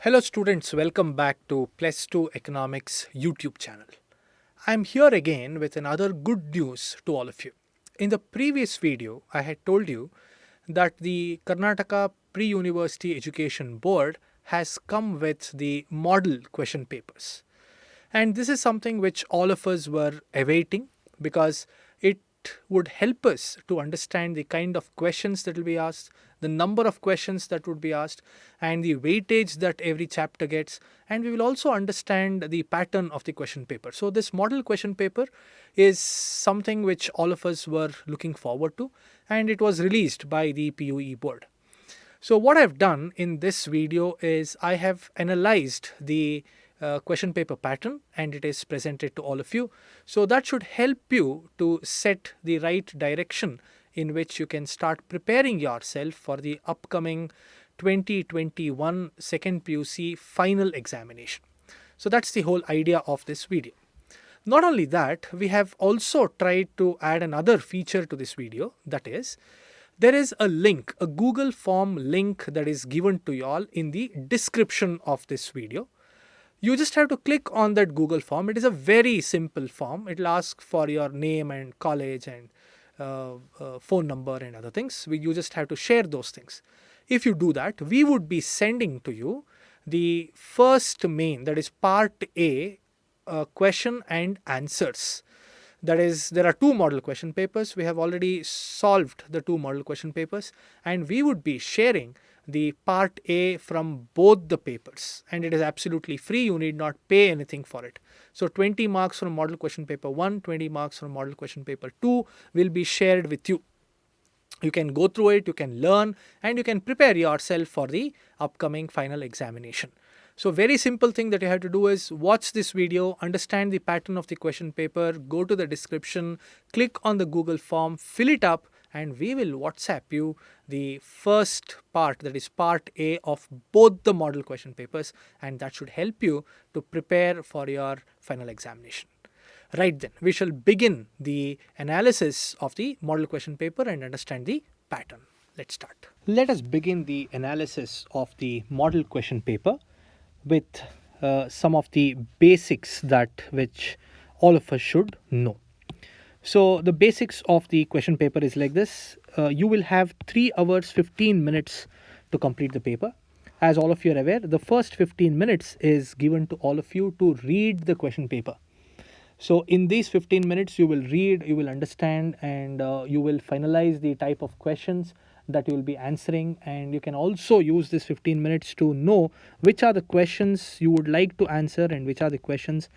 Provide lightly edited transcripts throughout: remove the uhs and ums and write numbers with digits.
Hello students, welcome back to PUC Economics YouTube channel. I'm here again with another good news to all of you. In the previous video, I had told you that the Karnataka Pre-University Education Board has come with the model question papers. And this is something which all of us were awaiting because it would help us to understand the kind of questions that will be asked, the number of questions that would be asked, and the weightage that every chapter gets. And we will also understand the pattern of the question paper. So, this model question paper is something which all of us were looking forward to, and it was released by the PUE board. So what I've done in this video is I have analyzed the question paper pattern and it is presented to all of you. So that should help you to set the right direction in which you can start preparing yourself for the upcoming 2021 second PUC final examination. So that's the whole idea of this video. Not only that, we have also tried to add another feature to this video, that is, there is a link, a Google form link that is given to you all in the description of this video. You just have to click on that Google form. It is a very simple form. It will ask for your name and college and phone number and other things. You just have to share those things. If you do that, we would be sending to you the first main, that is part A, question and answers. That is, there are two model question papers. We have already solved the two model question papers, and we would be sharing the part A from both the papers, and it is absolutely free. You need not pay anything for it. So 20 marks from model question paper 1, 20 marks from model question paper 2 will be shared with you. You can go through it, you can learn, and you can prepare yourself for the upcoming final examination. So very simple thing that you have to do is watch this video, understand the pattern of the question paper, go to the description, click on the Google form, fill it up, and we will WhatsApp you the first part, that is part A of both the model question papers, and that should help you to prepare for your final examination. Right then, we shall begin the analysis of the model question paper and understand the pattern. Let's start. Let us begin the analysis of the model question paper with some of the basics that which all of us should know. So the basics of the question paper is like this. You will have 3 hours 15 minutes to complete the paper. As all of you are aware, the first 15 minutes is given to all of you to read the question paper. So in these 15 minutes, you will read, you will understand, and you will finalize the type of questions that you will be answering. And you can also use this 15 minutes to know which are the questions you would like to answer and which are the questions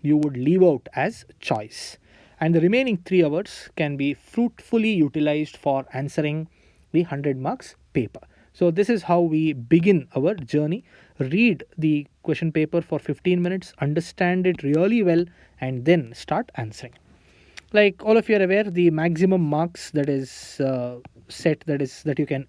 you would leave out as choice. And the remaining 3 hours can be fruitfully utilized for answering the 100 marks paper. So this is how we begin our journey. Read the question paper for 15 minutes, understand it really well, and then start answering. Like all of you are aware, the maximum marks that is set, that you can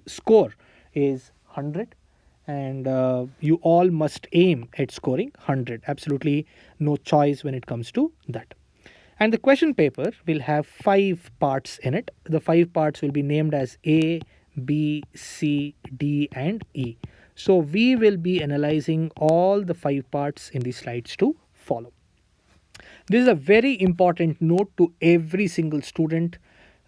score is 100, and you all must aim at scoring 100. Absolutely no choice when it comes to that. And the question paper will have 5 parts in it. The 5 parts will be named as A, B, C, D, and E. So we will be analyzing all the 5 parts in the slides to follow. This is a very important note to every single student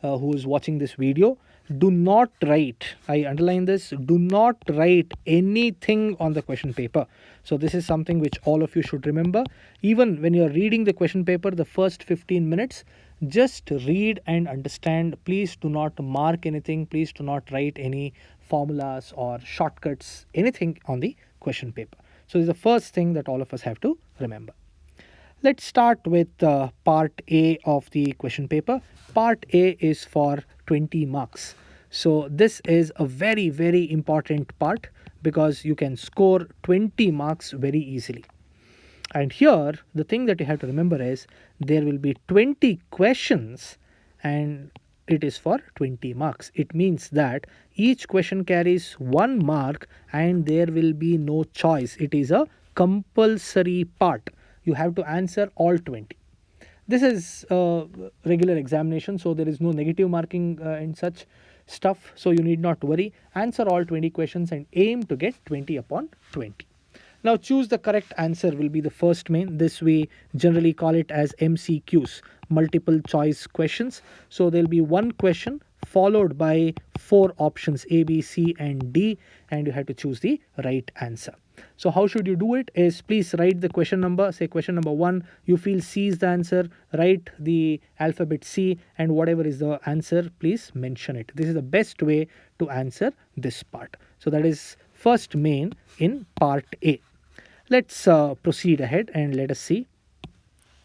who is watching this video. Do not write, I underline this, do not write anything on the question paper. So this is something which all of you should remember. Even when you are reading the question paper, the first 15 minutes, just read and understand. Please do not mark anything. Please do not write any formulas or shortcuts, anything on the question paper. So this is the first thing that all of us have to remember. Let's start with part A of the question paper. Part A is for 20 marks. So this is a very, very important part because you can score 20 marks very easily. And here, the thing that you have to remember is there will be 20 questions and it is for 20 marks. It means that each question carries 1 mark and there will be no choice. It is a compulsory part. You have to answer all 20. This is a regular examination, so there is no negative marking and such. stuff, so you need not worry. Answer all 20 questions and aim to get 20 upon 20. Now choose the correct answer will be the first main. This we generally call it as MCQs, multiple choice questions. So there'll be one question followed by four options A, B, C and D, and you have to choose the right answer. So how should you do it is, please write the question number. Say question number 1, you feel C is the answer, write the alphabet C, and whatever is the answer, please mention it. This is the best way to answer this part. So that is first main in part A. Let's proceed ahead and let us see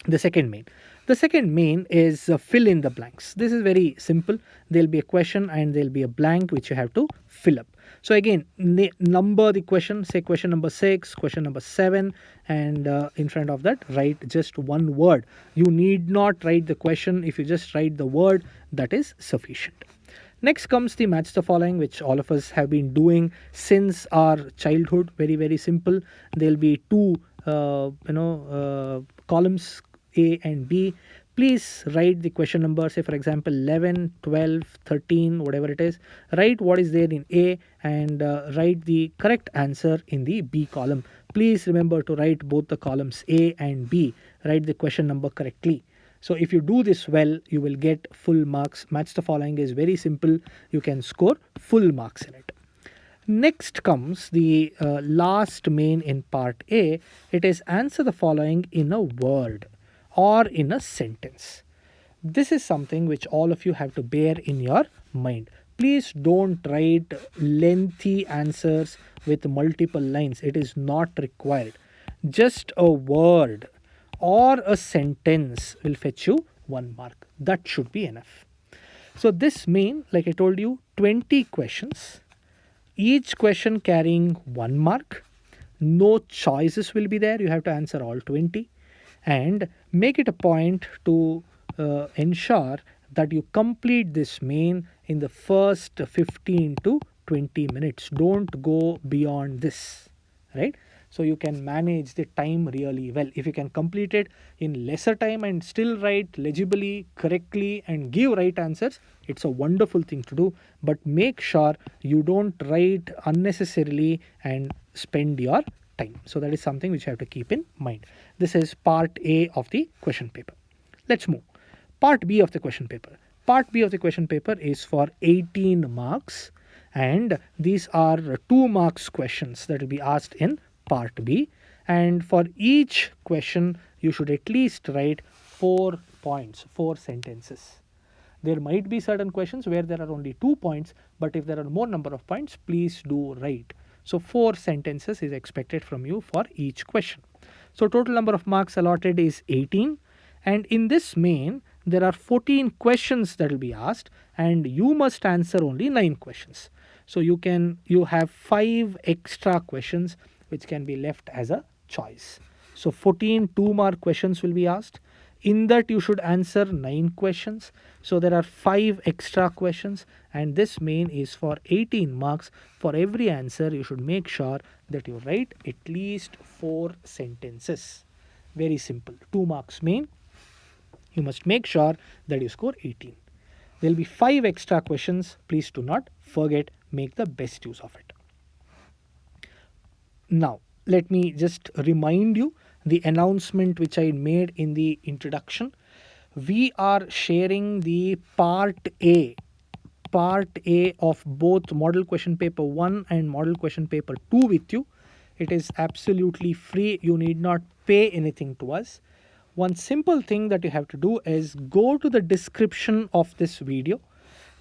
the second main. The second main is fill in the blanks. This is very simple. There'll be a question and there'll be a blank which you have to fill up. So again, number the question, say question number 6, question number 7, and in front of that write just one word. You need not write the question. If you just write the word, that is sufficient. Next comes the match the following, which all of us have been doing since our childhood. Very, very simple. There'll be two columns, A and B. Please write the question number, say for example 11, 12, 13, whatever it is. Write what is there in A and write the correct answer in the B column. Please remember to write both the columns A and B. Write the question number correctly. So if you do this well, you will get full marks. Match the following is very simple. You can score full marks in it. Next comes the last main in part A. It is answer the following in a word or in a sentence. This is something which all of you have to bear in your mind. Please don't write lengthy answers with multiple lines. It is not required. Just a word or a sentence will fetch you 1 mark. That should be enough. So this main, like I told you, 20 questions, each question carrying 1 mark. No choices will be there. You have to answer all 20 and make it a point to ensure that you complete this main in the first 15 to 20 minutes. Don't go beyond this, right? So you can manage the time really well. If you can complete it in lesser time and still write legibly, correctly and give right answers, it's a wonderful thing to do. But make sure you don't write unnecessarily and spend your time. So that is something which you have to keep in mind. This is part A of the question paper. Let's move. Part B of the question paper. Part B of the question paper is for 18 marks and these are 2 marks questions that will be asked in part B, and for each question you should at least write 4 points, 4 sentences. There might be certain questions where there are only 2 points, but if there are more number of points, please do write. So 4 sentences is expected from you for each question. So total number of marks allotted is 18, and in this main there are 14 questions that will be asked and you must answer only 9 questions. So you have 5 extra questions which can be left as a choice. So 14 2-mark questions will be asked. In that you should answer 9 questions. So there are 5 extra questions and this main is for 18 marks. For every answer you should make sure that you write at least 4 sentences. Very simple. 2 marks main. You must make sure that you score 18. There will be 5 extra questions. Please do not forget, make the best use of it. Now, let me just remind you the announcement which I made in the introduction. We are sharing the part A of both model question paper 1 and model question paper 2 with you. It is absolutely free. You need not pay anything to us. One simple thing that you have to do is go to the description of this video.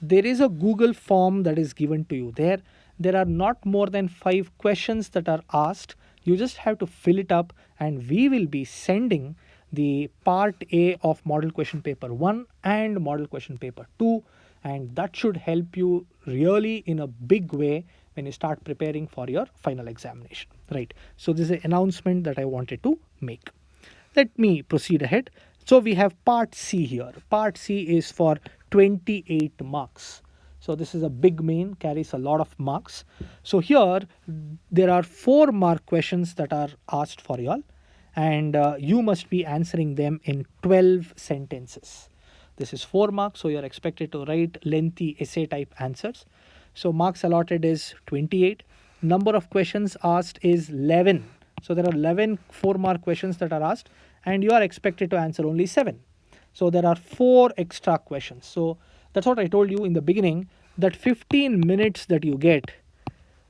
There is a Google form that is given to you there. There are not more than 5 questions that are asked. You just have to fill it up and we will be sending the part A of model question paper 1 and model question paper 2, and that should help you really in a big way when you start preparing for your final examination, right? So this is an announcement that I wanted to make. Let me proceed ahead. So we have part C here. Part C is for 28 marks. So this is a big main, carries a lot of marks. So here there are 4 mark questions that are asked for y'all, and you must be answering them in 12 sentences. This is 4 marks, so you're expected to write lengthy essay type answers. So marks allotted is 28. Number of questions asked is 11. So there are 11 4-mark questions that are asked, and you are expected to answer only 7. So there are 4 extra questions. So that's what I told you in the beginning, that 15 minutes that you get,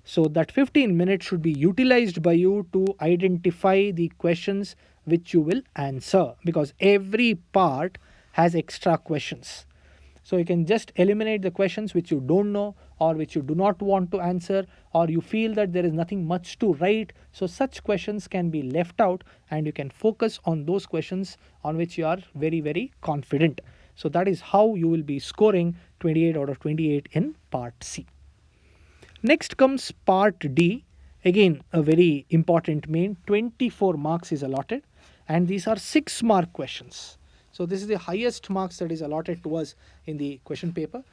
so that 15 minutes should be utilized by you to identify the questions which you will answer, because every part has extra questions. So you can just eliminate the questions which you don't know or which you do not want to answer, or you feel that there is nothing much to write. So such questions can be left out and you can focus on those questions on which you are very, very confident. So that is how you will be scoring 28 out of 28 in part C. Next comes part D. Again, a very important main. 24 marks is allotted, and these are 6-mark questions. So this is the highest marks that is allotted to us in the question paper.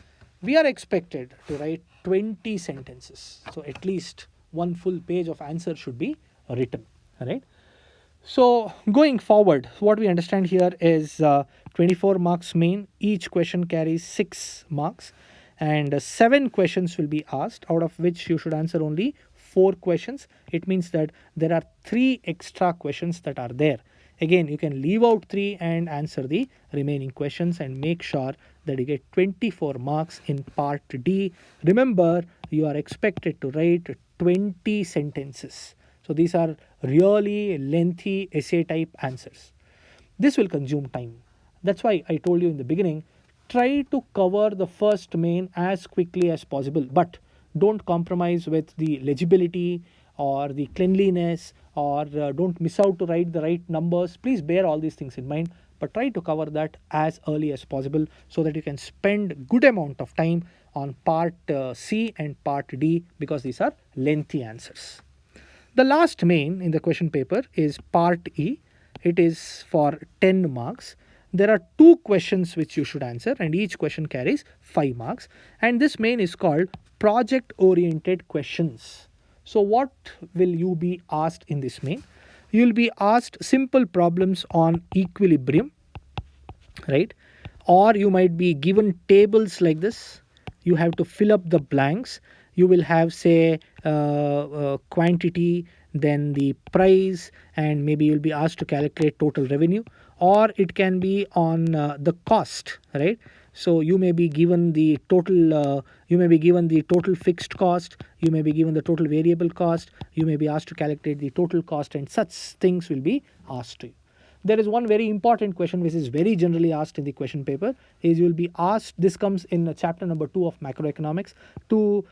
We are expected to write 20 sentences. So at least one full page of answer should be written. All right. So going forward, what we understand here is 24 marks main. Each question carries 6 marks, and 7 questions will be asked, out of which you should answer only 4 questions. It means that there are 3 extra questions that are there. Again, you can leave out 3 and answer the remaining questions and make sure that you get 24 marks in part D. Remember, you are expected to write 20 sentences. So these are really lengthy essay type answers. This will consume time. That's why I told you in the beginning, try to cover the first main as quickly as possible, but don't compromise with the legibility or the cleanliness, or don't miss out to write the right numbers. Please bear all these things in mind, but try to cover that as early as possible so that you can spend good amount of time on part C and part D, because these are lengthy answers. The last main in the question paper is part E. It is for 10 marks. There are 2 questions which you should answer, and each question carries 5 marks. And this main is called project oriented questions. So what will you be asked in this main? You will be asked simple problems on equilibrium, right? Or you might be given tables like this. You have to fill up the blanks. You will have, say, quantity, then the price, and maybe you'll be asked to calculate total revenue, or it can be on the cost, right? So you may be given the total fixed cost, you may be given the total variable cost, you may be asked to calculate the total cost, and such things will be asked to you. There is one very important question which is very generally asked in the question paper, is you will be asked, this comes in chapter number 2 of macroeconomics, to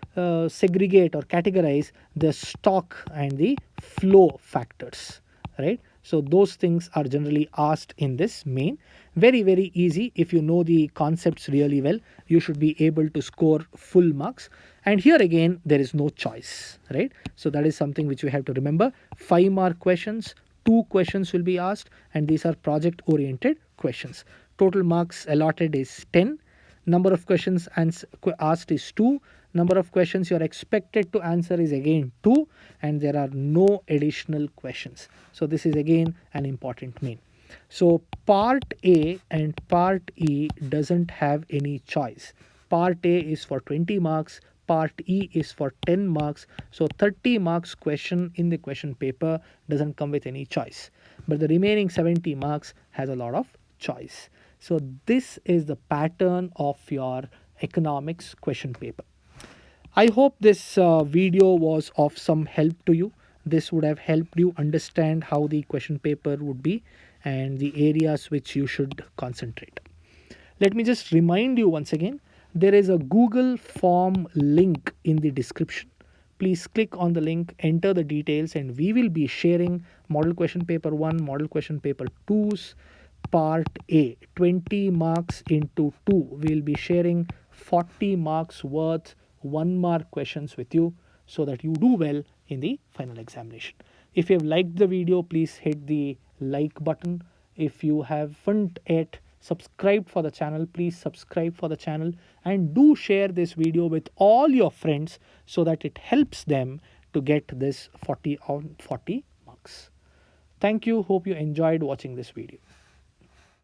segregate or categorize the stock and the flow factors, right? So those things are generally asked in this main. Very, very easy. If you know the concepts really well, you should be able to score full marks. And here again, there is no choice, right? So that is something which we have to remember. 5-mark questions, 2 questions will be asked, and these are project oriented questions. Total marks allotted is 10. Number of questions asked is 2. Number of questions you are expected to answer is again 2, and there are no additional questions. So this is again an important main. So part A and part E doesn't have any choice. Part A is for 20 marks, part E is for 10 marks. So 30 marks question in the question paper doesn't come with any choice, but the remaining 70 marks has a lot of choice. So this is the pattern of your economics question paper. I hope this video was of some help to you. This would have helped you understand how the question paper would be and the areas which you should concentrate. Let me just remind you once again, there is a Google form link in the description. Please click on the link, enter the details, and we will be sharing model question paper 1, model question paper 2's part A, 20 marks into 2. We will be sharing 40 marks worth 1-mark questions with you so that you do well in the final examination. If you have liked the video, please hit the like button. If you haven't yet subscribed for the channel, please subscribe for the channel, and do share this video with all your friends so that it helps them to get this 40 on 40 marks. Thank you. Hope you enjoyed watching this video.